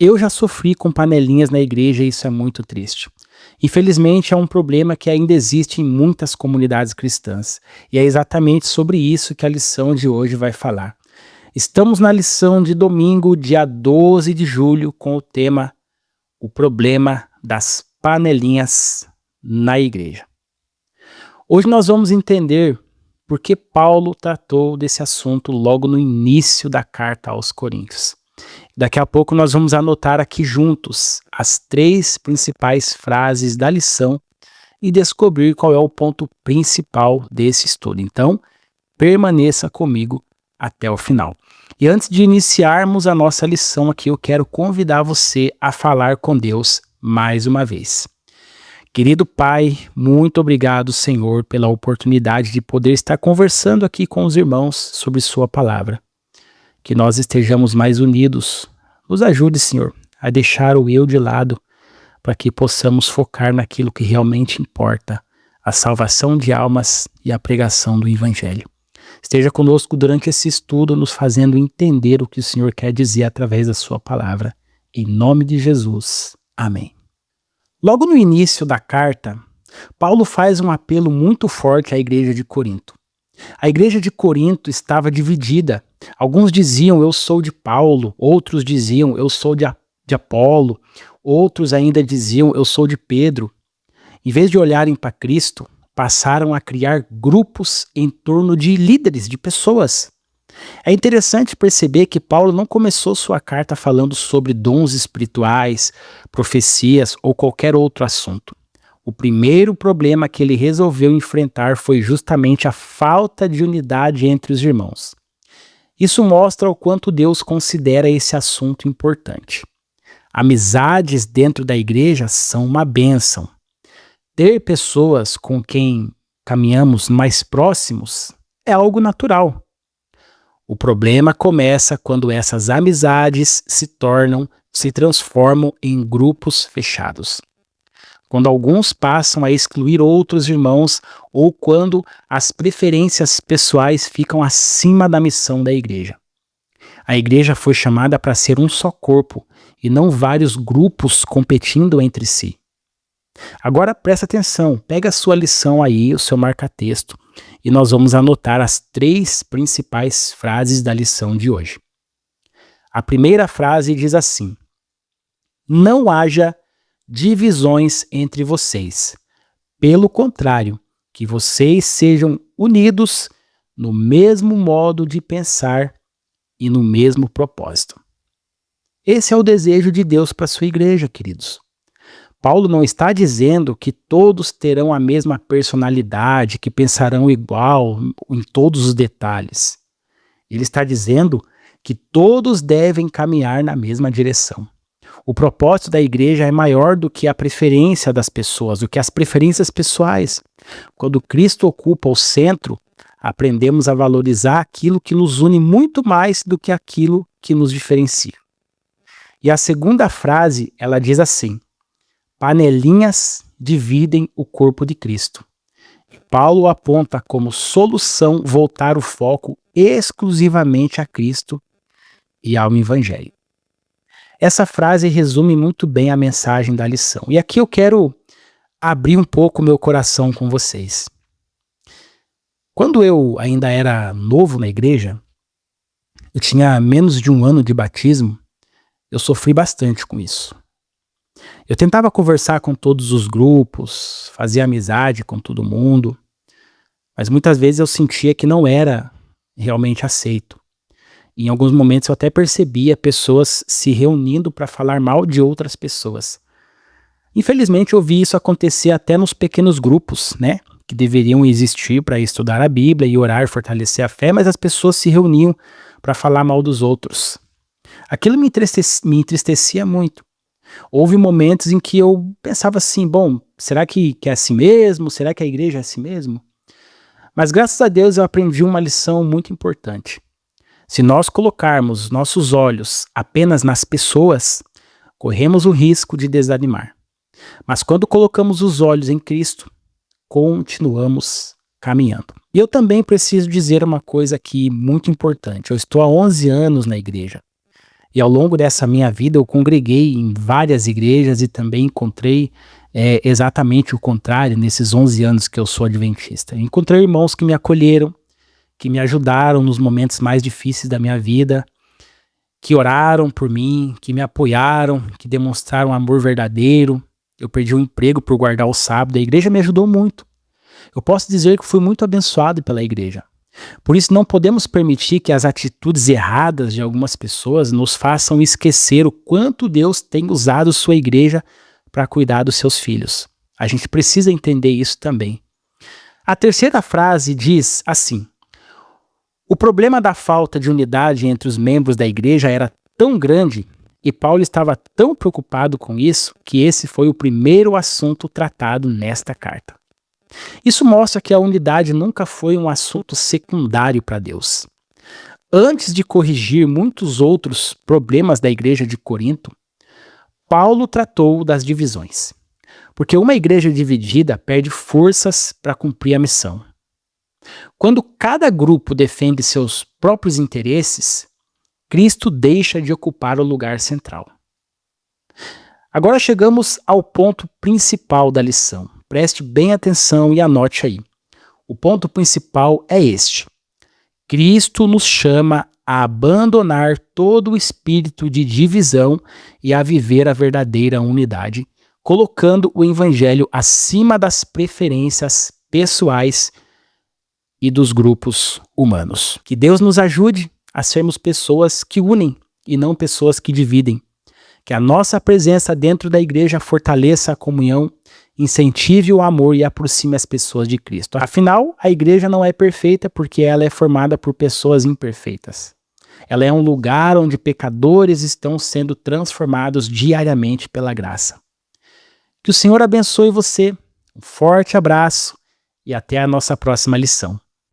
Eu já sofri com panelinhas na igreja e isso é muito triste. Infelizmente, é um problema que ainda existe em muitas comunidades cristãs. E é exatamente sobre isso que a lição de hoje vai falar. Estamos na lição de domingo, dia 12 de julho, com o tema O Problema das Panelinhas na Igreja. Hoje nós vamos entender por que Paulo tratou desse assunto logo no início da carta aos Coríntios. Daqui a pouco nós vamos anotar aqui juntos as 3 principais frases da lição e descobrir qual é o ponto principal desse estudo. Então, permaneça comigo até o final. E antes de iniciarmos a nossa lição aqui, eu quero convidar você a falar com Deus mais uma vez. Querido Pai, muito obrigado, Senhor, pela oportunidade de poder estar conversando aqui com os irmãos sobre sua palavra. Que nós estejamos mais unidos. Nos ajude, Senhor, a deixar o eu de lado para que possamos focar naquilo que realmente importa, a salvação de almas e a pregação do Evangelho. Esteja conosco durante esse estudo, nos fazendo entender o que o Senhor quer dizer através da sua palavra. Em nome de Jesus. Amém. Logo no início da carta, Paulo faz um apelo muito forte à igreja de Corinto. A igreja de Corinto estava dividida. Alguns diziam, eu sou de Paulo, outros diziam, eu sou de Apolo, outros ainda diziam, eu sou de Pedro. Em vez de olharem para Cristo, passaram a criar grupos em torno de líderes, de pessoas. É interessante perceber que Paulo não começou sua carta falando sobre dons espirituais, profecias ou qualquer outro assunto. O primeiro problema que ele resolveu enfrentar foi justamente a falta de unidade entre os irmãos. Isso mostra o quanto Deus considera esse assunto importante. Amizades dentro da igreja são uma bênção. Ter pessoas com quem caminhamos mais próximos é algo natural. O problema começa quando essas amizades se transformam em grupos fechados. Quando alguns passam a excluir outros irmãos ou quando as preferências pessoais ficam acima da missão da igreja. A igreja foi chamada para ser um só corpo e não vários grupos competindo entre si. Agora presta atenção, pega a sua lição aí, o seu marca-texto, e nós vamos anotar as 3 principais frases da lição de hoje. A primeira frase diz assim: não haja divisões entre vocês. Pelo contrário, que vocês sejam unidos no mesmo modo de pensar e no mesmo propósito. Esse é o desejo de Deus para a sua igreja, queridos. Paulo não está dizendo que todos terão a mesma personalidade, que pensarão igual em todos os detalhes. Ele está dizendo que todos devem caminhar na mesma direção. O propósito da igreja é maior do que a preferência das pessoas, do que as preferências pessoais. Quando Cristo ocupa o centro, aprendemos a valorizar aquilo que nos une muito mais do que aquilo que nos diferencia. E a segunda frase, ela diz assim: panelinhas dividem o corpo de Cristo. Paulo aponta como solução voltar o foco exclusivamente a Cristo e ao Evangelho. Essa frase resume muito bem a mensagem da lição. E aqui eu quero abrir um pouco meu coração com vocês. Quando eu ainda era novo na igreja, eu tinha menos de 1 ano de batismo, eu sofri bastante com isso. Eu tentava conversar com todos os grupos, fazia amizade com todo mundo, mas muitas vezes eu sentia que não era realmente aceito. Em alguns momentos eu até percebia pessoas se reunindo para falar mal de outras pessoas. Infelizmente eu vi isso acontecer até nos pequenos grupos, né? Que deveriam existir para estudar a Bíblia e orar, fortalecer a fé, mas as pessoas se reuniam para falar mal dos outros. Aquilo me entristecia muito. Houve momentos em que eu pensava assim, bom, será que é assim mesmo? Será que a igreja é assim mesmo? Mas graças a Deus eu aprendi uma lição muito importante. Se nós colocarmos nossos olhos apenas nas pessoas, corremos o risco de desanimar. Mas quando colocamos os olhos em Cristo, continuamos caminhando. E eu também preciso dizer uma coisa aqui muito importante. Eu estou há 11 anos na igreja. E ao longo dessa minha vida eu congreguei em várias igrejas e também encontrei exatamente o contrário nesses 11 anos que eu sou adventista. Encontrei irmãos que me acolheram, que me ajudaram nos momentos mais difíceis da minha vida, que oraram por mim, que me apoiaram, que demonstraram amor verdadeiro. Eu perdi o emprego por guardar o sábado, a igreja me ajudou muito. Eu posso dizer que fui muito abençoado pela igreja. Por isso não podemos permitir que as atitudes erradas de algumas pessoas nos façam esquecer o quanto Deus tem usado sua igreja para cuidar dos seus filhos. A gente precisa entender isso também. A terceira frase diz assim: o problema da falta de unidade entre os membros da igreja era tão grande e Paulo estava tão preocupado com isso que esse foi o primeiro assunto tratado nesta carta. Isso mostra que a unidade nunca foi um assunto secundário para Deus. Antes de corrigir muitos outros problemas da igreja de Corinto, Paulo tratou das divisões. Porque uma igreja dividida perde forças para cumprir a missão. Quando cada grupo defende seus próprios interesses, Cristo deixa de ocupar o lugar central. Agora chegamos ao ponto principal da lição. Preste bem atenção e anote aí. O ponto principal é este: Cristo nos chama a abandonar todo o espírito de divisão e a viver a verdadeira unidade, colocando o evangelho acima das preferências pessoais e dos grupos humanos. Que Deus nos ajude a sermos pessoas que unem e não pessoas que dividem. Que a nossa presença dentro da igreja fortaleça a comunhão, incentive o amor e aproxime as pessoas de Cristo. Afinal, a igreja não é perfeita porque ela é formada por pessoas imperfeitas. Ela é um lugar onde pecadores estão sendo transformados diariamente pela graça. Que o Senhor abençoe você. Um forte abraço e até a nossa próxima lição.